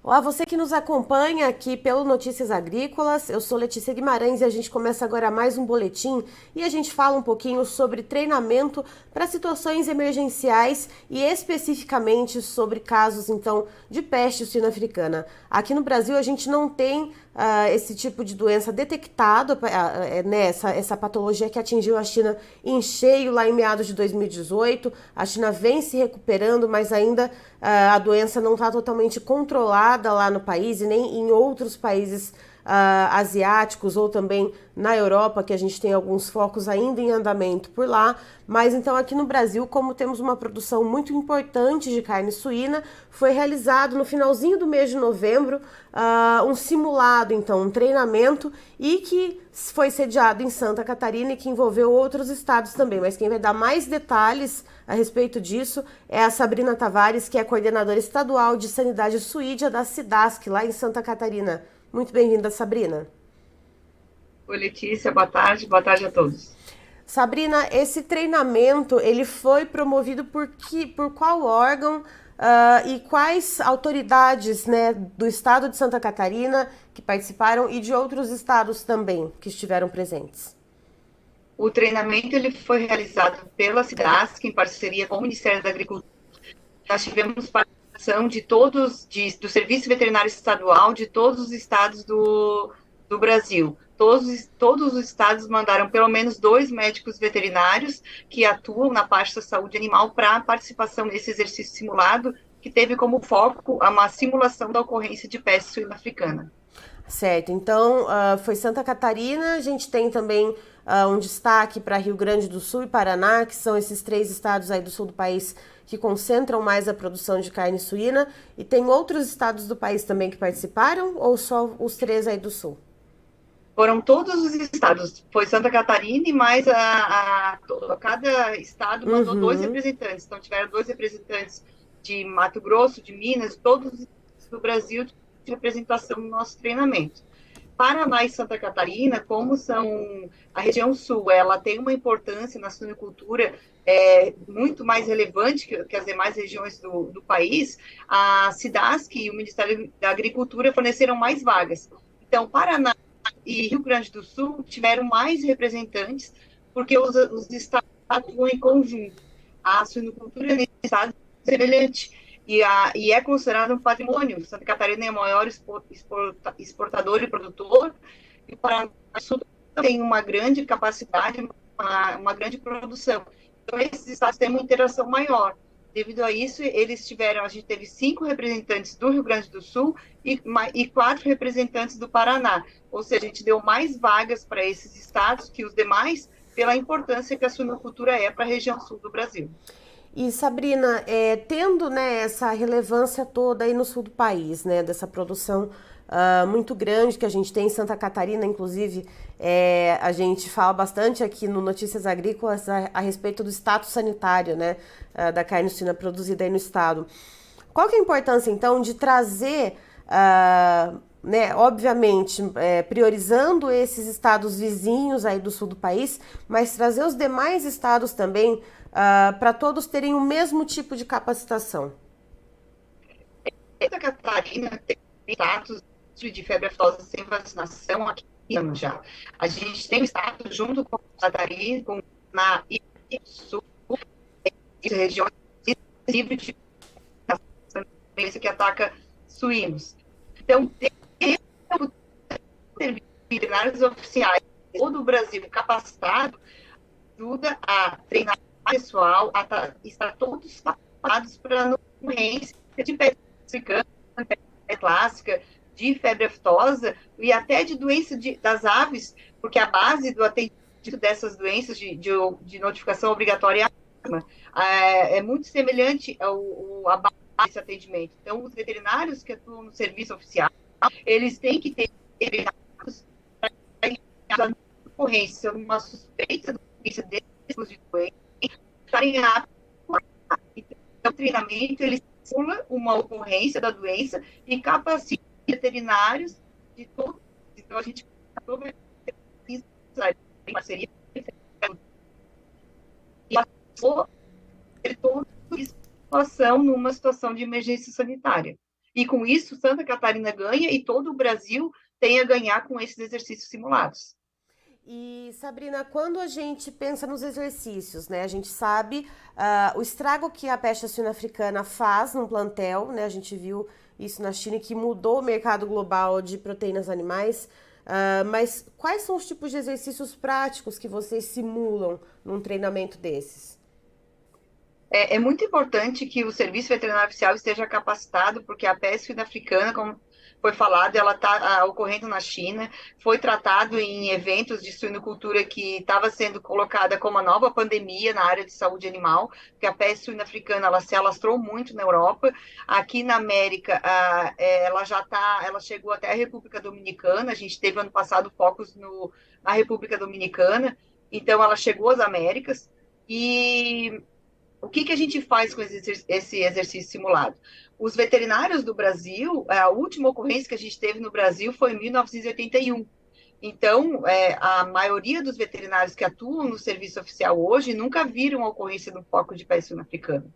Olá, você que nos acompanha aqui pelo Notícias Agrícolas, eu sou Letícia Guimarães e a gente começa agora mais um boletim e a gente fala um pouquinho sobre treinamento para situações emergenciais e especificamente sobre casos então de peste suína africana. Aqui no Brasil a gente não tem esse tipo de doença detectado, né, essa patologia que atingiu a China em cheio lá em meados de 2018. A China vem se recuperando, mas ainda a doença não está totalmente controlada lá no país e nem em outros países asiáticos ou também na Europa, que a gente tem alguns focos ainda em andamento por lá. Mas então aqui no Brasil, como temos uma produção muito importante de carne suína, foi realizado no finalzinho do mês de novembro um simulado, então um treinamento e que foi sediado em Santa Catarina e que envolveu outros estados também. Mas quem vai dar mais detalhes a respeito disso é a Sabrina Tavares, que é coordenadora estadual de sanidade suídia da SIDASC, lá em Santa Catarina. Muito bem-vinda, Sabrina. Oi, Letícia, boa tarde a todos. Sabrina, esse treinamento ele foi promovido por qual órgão e quais autoridades, né, do estado de Santa Catarina que participaram e de outros estados também que estiveram presentes? O treinamento ele foi realizado pela SIDASC, em parceria com o Ministério da Agricultura. Nós tivemos participação do Serviço Veterinário Estadual de todos os estados do Brasil. Todos os estados mandaram pelo menos 2 médicos veterinários que atuam na parte da saúde animal para participação nesse exercício simulado, que teve como foco uma simulação da ocorrência de peste suína africana. Certo, então foi Santa Catarina, a gente tem também um destaque para Rio Grande do Sul e Paraná, que são esses três estados aí do sul do país que concentram mais a produção de carne suína, e tem outros estados do país também que participaram, ou só os três aí do sul? Foram todos os estados, foi Santa Catarina e mais cada estado mandou 2 representantes. Então, tiveram 2 representantes de Mato Grosso, de Minas, todos do Brasil de representação no nosso treinamento. Paraná e Santa Catarina, como são a região sul, ela tem uma importância na suinocultura muito mais relevante que as demais regiões do país. A SIDASC e o Ministério da Agricultura forneceram mais vagas. Então, Paraná e Rio Grande do Sul tiveram mais representantes, porque os estados atuam em conjunto. A suinocultura nesse estado é semelhante e é considerado um patrimônio. Santa Catarina é o maior exportador e produtor, e o Paraná do Sul tem uma grande capacidade, uma grande produção. Então, esses estados têm uma interação maior. Devido a isso, a gente teve 5 representantes do Rio Grande do Sul e 4 representantes do Paraná. Ou seja, a gente deu mais vagas para esses estados que os demais, pela importância que a suinocultura é para a região sul do Brasil. E Sabrina, tendo, né, essa relevância toda aí no sul do país, né, dessa produção muito grande que a gente tem em Santa Catarina, inclusive, a gente fala bastante aqui no Notícias Agrícolas a respeito do status sanitário, né, da carne suína produzida aí no estado. Qual que é a importância, então, de trazer, né, obviamente, priorizando esses estados vizinhos aí do sul do país, mas trazer os demais estados também para todos terem o mesmo tipo de capacitação? Santa Catarina tem status de febre aftosa sem vacinação aqui já. A gente tem o status junto com Santa Catarina, com na Sul, regiões livres de doença que ataca suínos. Então, ter veterinários oficiais todo o Brasil capacitado ajuda a treinar o pessoal, estar todos preparados para a ocorrência de peste clássica, de febre aftosa e até de doença das aves, porque a base do atendimento dessas doenças de notificação obrigatória é muito semelhante à base desse atendimento. Então, os veterinários que atuam no serviço oficial, eles têm que ter treinados para ocorrência, uma suspeita de doença desses de doença, estarem aptos. Então, o treinamento, ele simula uma ocorrência da doença e capacita veterinários de todo. Então, a gente em parceria e passou ter toda a situação numa situação de emergência sanitária. e com isso Santa Catarina ganha e todo o Brasil tem a ganhar com esses exercícios simulados. E, Sabrina, quando a gente pensa nos exercícios, né, a gente sabe o estrago que a peste suína africana faz num plantel, né, a gente viu isso na China, que mudou o mercado global de proteínas animais, mas quais são os tipos de exercícios práticos que vocês simulam num treinamento desses? É muito importante que o Serviço Veterinário Oficial esteja capacitado, porque a peste suína africana, como foi falado, ela está ocorrendo na China, foi tratado em eventos de suinocultura que estava sendo colocada como uma nova pandemia na área de saúde animal, porque a peste suína africana ela se alastrou muito na Europa. Aqui na América, ela chegou até a República Dominicana, a gente teve ano passado focos na República Dominicana, então ela chegou às Américas, e o que a gente faz com esse exercício simulado? Os veterinários do Brasil, a última ocorrência que a gente teve no Brasil foi em 1981. Então, a maioria dos veterinários que atuam no serviço oficial hoje nunca viram a ocorrência do foco de peste suína africana.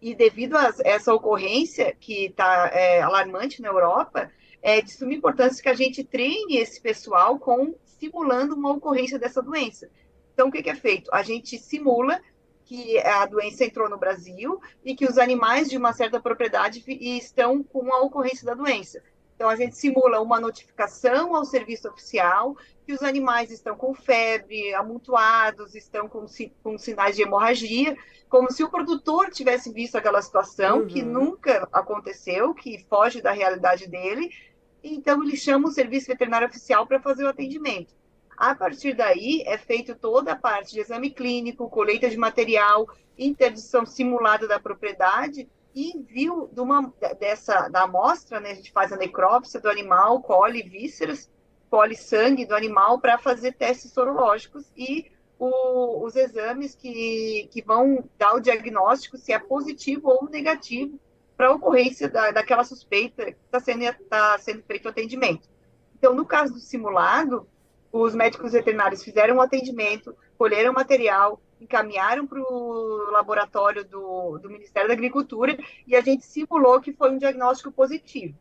E devido a essa ocorrência, que está alarmante na Europa, é de suma importância que a gente treine esse pessoal simulando uma ocorrência dessa doença. Então, o que é feito? A gente simula que a doença entrou no Brasil e que os animais de uma certa propriedade estão com a ocorrência da doença. Então, a gente simula uma notificação ao serviço oficial que os animais estão com febre, amontoados, estão com sinais de hemorragia, como se o produtor tivesse visto aquela situação que nunca aconteceu, que foge da realidade dele. Então, ele chama o serviço veterinário oficial para fazer o atendimento. A partir daí, é feito toda a parte de exame clínico, colheita de material, interdição simulada da propriedade e envio da amostra, né? A gente faz a necrópsia do animal, colhe vísceras, colhe sangue do animal para fazer testes sorológicos e os exames que vão dar o diagnóstico se é positivo ou negativo para a ocorrência daquela suspeita que está sendo feito o atendimento. Então, no caso do simulado, os médicos veterinários fizeram um atendimento, colheram material, encaminharam para o laboratório do Ministério da Agricultura e a gente simulou que foi um diagnóstico positivo.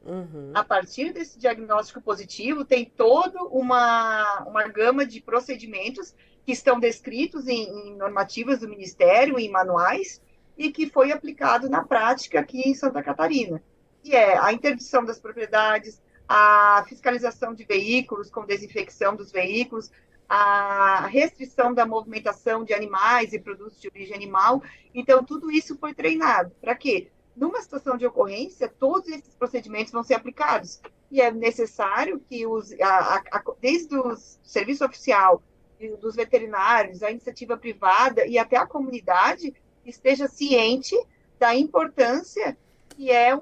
A partir desse diagnóstico positivo, tem toda uma gama de procedimentos que estão descritos em normativas do Ministério, em manuais, e que foi aplicado na prática aqui em Santa Catarina, que é a interdição das propriedades, a fiscalização de veículos com desinfecção dos veículos, a restrição da movimentação de animais e produtos de origem animal. Então, tudo isso foi treinado. Para quê? Numa situação de ocorrência, todos esses procedimentos vão ser aplicados. E é necessário que desde o serviço oficial, dos veterinários, a iniciativa privada e até a comunidade esteja ciente da importância que é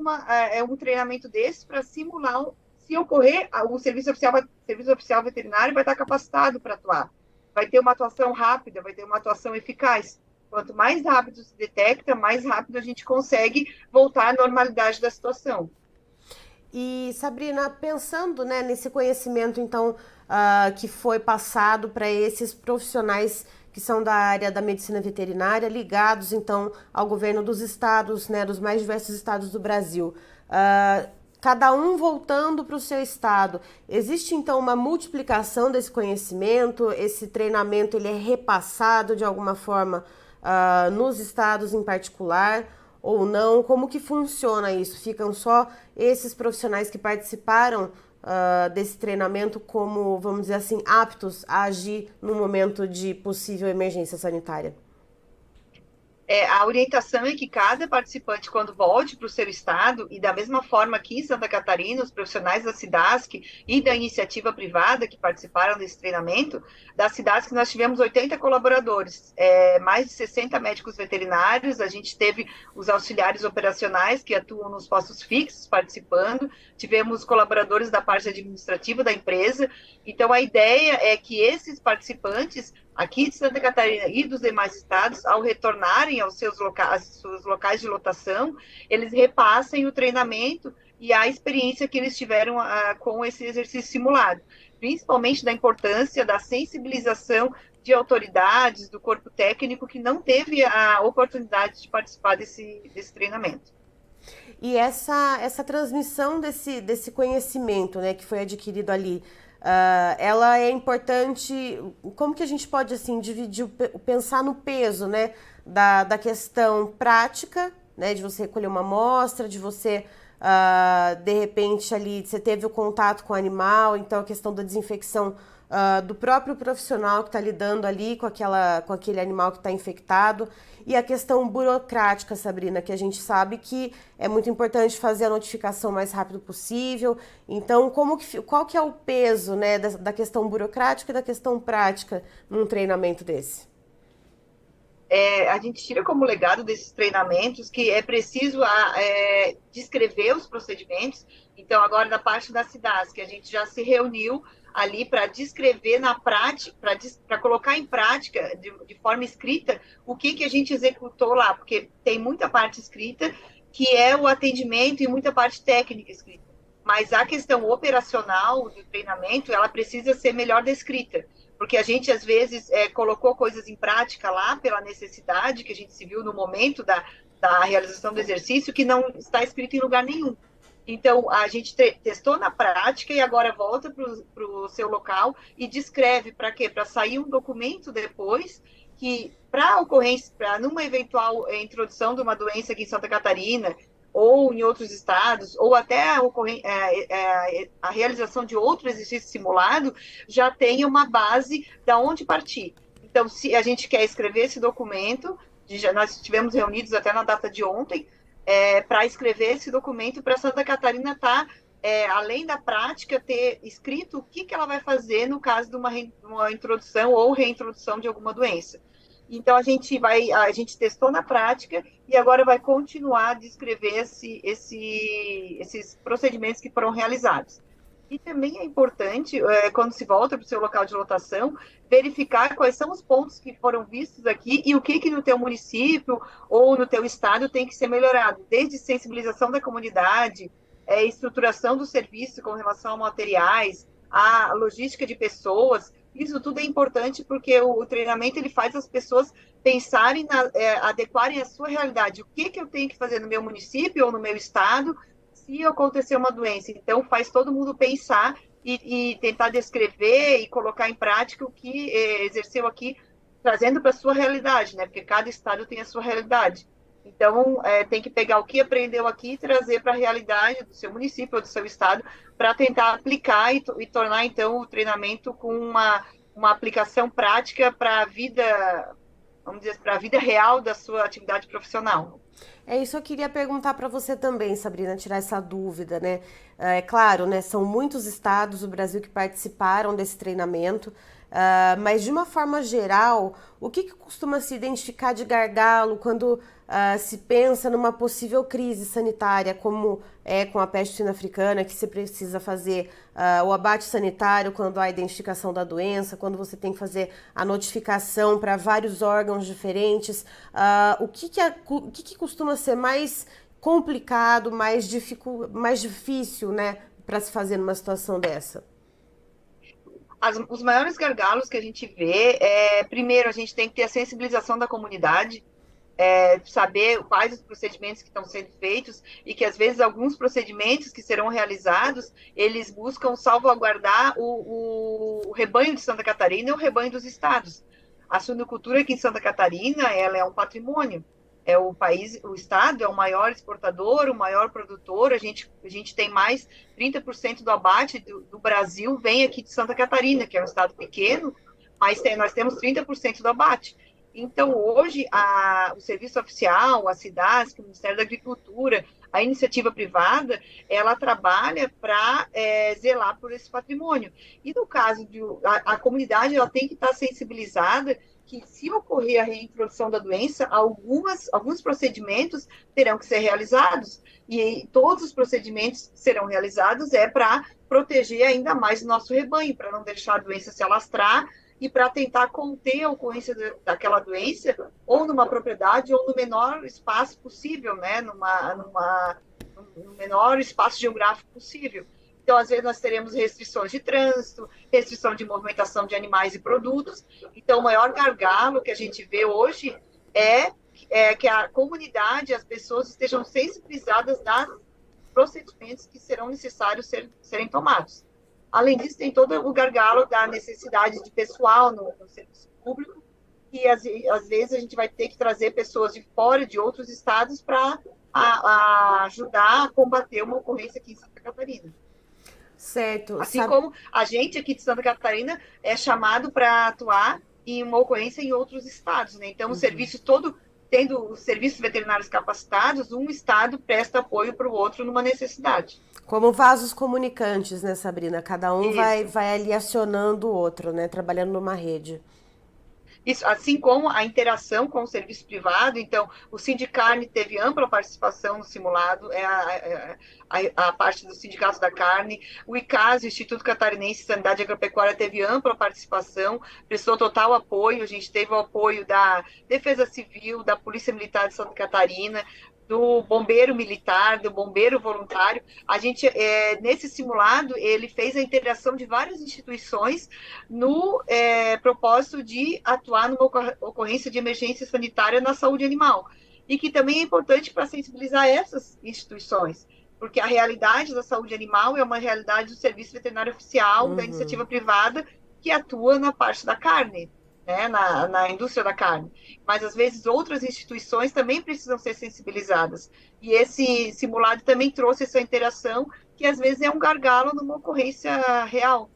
um treinamento desse para simular. Se ocorrer, o serviço oficial veterinário vai estar capacitado para atuar. Vai ter uma atuação rápida, vai ter uma atuação eficaz. Quanto mais rápido se detecta, mais rápido a gente consegue voltar à normalidade da situação. E, Sabrina, pensando, né, nesse conhecimento, então, que foi passado para esses profissionais que são da área da medicina veterinária, ligados, então, ao governo dos estados, né, dos mais diversos estados do Brasil, cada um voltando para o seu estado. Existe, então, uma multiplicação desse conhecimento? Esse treinamento ele é repassado de alguma forma nos estados em particular ou não? Como que funciona isso? Ficam só esses profissionais que participaram desse treinamento como, vamos dizer assim, aptos a agir no momento de possível emergência sanitária? A orientação é que cada participante, quando volte para o seu estado, e da mesma forma aqui em Santa Catarina, os profissionais da SIDASC e da iniciativa privada que participaram desse treinamento, da SIDASC nós tivemos 80 colaboradores, mais de 60 médicos veterinários, a gente teve os auxiliares operacionais que atuam nos postos fixos participando, tivemos colaboradores da parte administrativa da empresa, então a ideia é que esses participantes aqui de Santa Catarina e dos demais estados, ao retornarem aos seus locais de lotação, eles repassem o treinamento e a experiência que eles tiveram com esse exercício simulado, principalmente da importância da sensibilização de autoridades, do corpo técnico que não teve a oportunidade de participar desse treinamento. E essa transmissão desse conhecimento, né, que foi adquirido ali, ela é importante. Como que a gente pode assim dividir, pensar no peso, né, da questão prática, né, de você recolher uma amostra, de você de repente ali você teve o contato com o animal, então a questão da desinfecção do próprio profissional que está lidando ali com aquele animal que está infectado, e a questão burocrática, Sabrina, que a gente sabe que é muito importante fazer a notificação o mais rápido possível. Então, qual que é o peso, né, da questão burocrática e da questão prática num treinamento desse? A gente tira como legado desses treinamentos que é preciso descrever os procedimentos. Então, agora na parte da CIDAS, que a gente já se reuniu ali para descrever na prática, para colocar em prática de forma escrita o que a gente executou lá, porque tem muita parte escrita que é o atendimento e muita parte técnica escrita. Mas a questão operacional do treinamento, ela precisa ser melhor descrita, porque a gente, às vezes, colocou coisas em prática lá pela necessidade que a gente se viu no momento da realização do exercício, que não está escrito em lugar nenhum. Então, a gente testou na prática e agora volta para o seu local e descreve para quê? Para sair um documento depois que, para ocorrência, para numa eventual introdução de uma doença aqui em Santa Catarina, ou em outros estados, ou até a realização de outro exercício simulado, já tenha uma base da onde partir. Então, se a gente quer escrever esse documento, nós estivemos reunidos até na data de ontem, para escrever esse documento para Santa Catarina estar, além da prática, ter escrito o que ela vai fazer no caso de uma introdução ou reintrodução de alguma doença. Então, a gente testou na prática e agora vai continuar a descrever esses procedimentos que foram realizados. E também é importante, quando se volta para o seu local de lotação, verificar quais são os pontos que foram vistos aqui e o que no teu município ou no teu estado tem que ser melhorado, desde sensibilização da comunidade, estruturação do serviço com relação a materiais, a logística de pessoas. Isso tudo é importante porque o treinamento ele faz as pessoas pensarem, adequarem a sua realidade. O que eu tenho que fazer no meu município ou no meu estado se acontecer uma doença? Então, faz todo mundo pensar e tentar descrever e colocar em prática o que exerceu aqui, trazendo para a sua realidade, né? Porque cada estado tem a sua realidade. Então, tem que pegar o que aprendeu aqui e trazer para a realidade do seu município ou do seu estado para tentar aplicar e tornar, então, o treinamento com uma aplicação prática para a vida, vamos dizer, para a vida real da sua atividade profissional. É isso que eu queria perguntar para você também, Sabrina, tirar essa dúvida, né? É claro, né? São muitos estados do Brasil que participaram desse treinamento, mas de uma forma geral, o que costuma se identificar de gargalo quando se pensa numa possível crise sanitária, como é com a peste suína africana, que você precisa fazer o abate sanitário quando há a identificação da doença, quando você tem que fazer a notificação para vários órgãos diferentes, o que costuma ser mais complicado, mais difícil, né, para se fazer numa situação dessa? Os maiores gargalos que a gente vê primeiro, a gente tem que ter a sensibilização da comunidade, saber quais os procedimentos que estão sendo feitos e que, às vezes, alguns procedimentos que serão realizados, eles buscam salvaguardar o rebanho de Santa Catarina e o rebanho dos estados. A suinocultura aqui em Santa Catarina, ela é um patrimônio. O estado é o maior exportador, o maior produtor, a gente tem mais 30% do abate do Brasil vem aqui de Santa Catarina, que é um estado pequeno, mas nós temos 30% do abate. Então, hoje, o serviço oficial, a CIDASC, o Ministério da Agricultura, a iniciativa privada, ela trabalha para zelar por esse patrimônio. E no caso a comunidade, ela tem que estar sensibilizada que, se ocorrer a reintrodução da doença, alguns procedimentos terão que ser realizados, e todos os procedimentos que serão realizados para proteger ainda mais o nosso rebanho, para não deixar a doença se alastrar e para tentar conter a ocorrência daquela doença, ou numa propriedade, ou no menor espaço possível, né? No menor espaço geográfico possível. Então, às vezes, nós teremos restrições de trânsito, restrição de movimentação de animais e produtos. Então, o maior gargalo que a gente vê hoje é que a comunidade, as pessoas estejam sensibilizadas nos procedimentos que serão necessários serem tomados. Além disso, tem todo o gargalo da necessidade de pessoal no serviço público, e às vezes a gente vai ter que trazer pessoas de fora, de outros estados, para ajudar a combater uma ocorrência aqui em Santa Catarina. Certo. Assim como a gente aqui de Santa Catarina é chamado para atuar em uma ocorrência em outros estados, né? Então, o serviço todo, tendo os serviços veterinários capacitados, um estado presta apoio para o outro numa necessidade. Como vasos comunicantes, né, Sabrina? Cada um vai ali acionando o outro, né? Trabalhando numa rede. Isso, assim como a interação com o serviço privado. Então, o Sindicarne teve ampla participação no simulado, a parte do Sindicato da Carne, o ICAS, o Instituto Catarinense de Sanidade Agropecuária, teve ampla participação, prestou total apoio. A gente teve o apoio da Defesa Civil, da Polícia Militar de Santa Catarina, do bombeiro militar, do bombeiro voluntário. A gente, nesse simulado, ele fez a interação de várias instituições no propósito de atuar numa ocorrência de emergência sanitária na saúde animal. E que também é importante para sensibilizar essas instituições, porque a realidade da saúde animal é uma realidade do Serviço Veterinário Oficial, da iniciativa privada, que atua na parte da carne, né, na indústria da carne. Mas, às vezes, outras instituições também precisam ser sensibilizadas. E esse simulado também trouxe essa interação, que, às vezes, é um gargalo numa ocorrência real.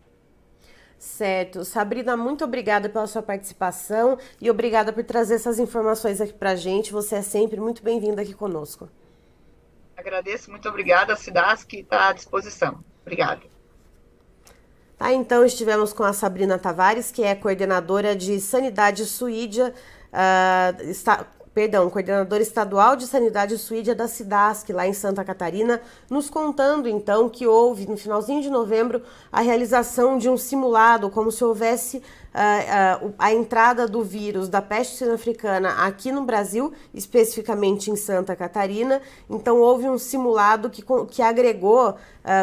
Certo. Sabrina, muito obrigada pela sua participação e obrigada por trazer essas informações aqui pra gente. Você é sempre muito bem-vinda aqui conosco. Agradeço, muito obrigada, a Cidasc, que está à disposição. Obrigada. Tá, então estivemos com a Sabrina Tavares, que é coordenadora de Sanidade Suídia, coordenadora estadual de Sanidade Suídia da Cidasc, lá em Santa Catarina, nos contando então que houve, no finalzinho de novembro, a realização de um simulado, como se houvesse a entrada do vírus da peste suína africana aqui no Brasil, especificamente em Santa Catarina. Então houve um simulado que agregou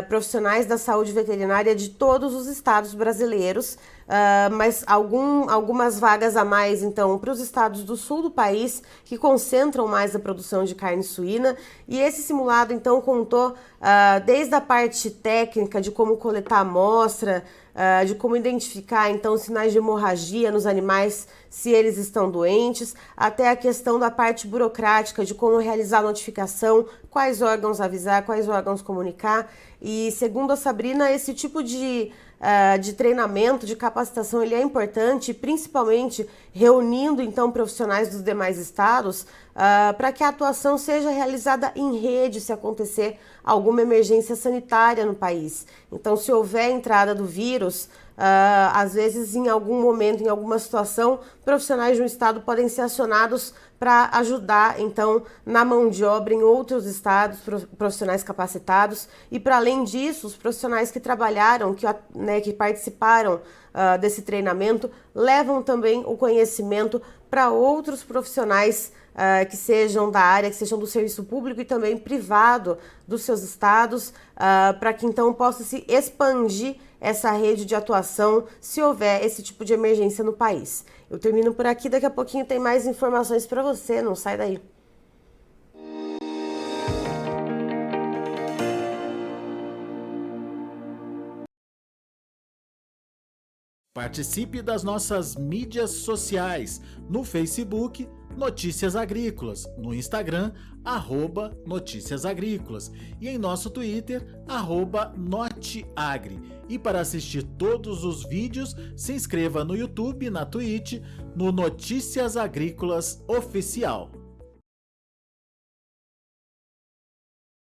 profissionais da saúde veterinária de todos os estados brasileiros, mas algumas vagas a mais, então, para os estados do sul do país, que concentram mais a produção de carne suína. E esse simulado, então, contou desde a parte técnica de como coletar a amostra, de como identificar, então, sinais de hemorragia nos animais, se eles estão doentes, até a questão da parte burocrática, de como realizar a notificação, quais órgãos avisar, quais órgãos comunicar. E, segundo a Sabrina, esse tipo de treinamento, de capacitação, ele é importante, principalmente reunindo, então, profissionais dos demais estados, para que a atuação seja realizada em rede, se acontecer alguma emergência sanitária no país. Então, se houver entrada do vírus, às vezes, em algum momento, em alguma situação, profissionais de um estado podem ser acionados para ajudar, então, na mão de obra em outros estados, profissionais capacitados. E, para além disso, os profissionais que trabalharam, que participaram desse treinamento, levam também o conhecimento para outros profissionais que sejam da área, que sejam do serviço público e também privado dos seus estados, para que então possa se expandir essa rede de atuação se houver esse tipo de emergência no país. Eu termino por aqui, daqui a pouquinho tem mais informações para você, não sai daí. Participe das nossas mídias sociais, no Facebook, Notícias Agrícolas, no Instagram, @Notícias Agrícolas e em nosso Twitter, @Noteagri. E para assistir todos os vídeos, se inscreva no YouTube, na Twitch, no Notícias Agrícolas Oficial.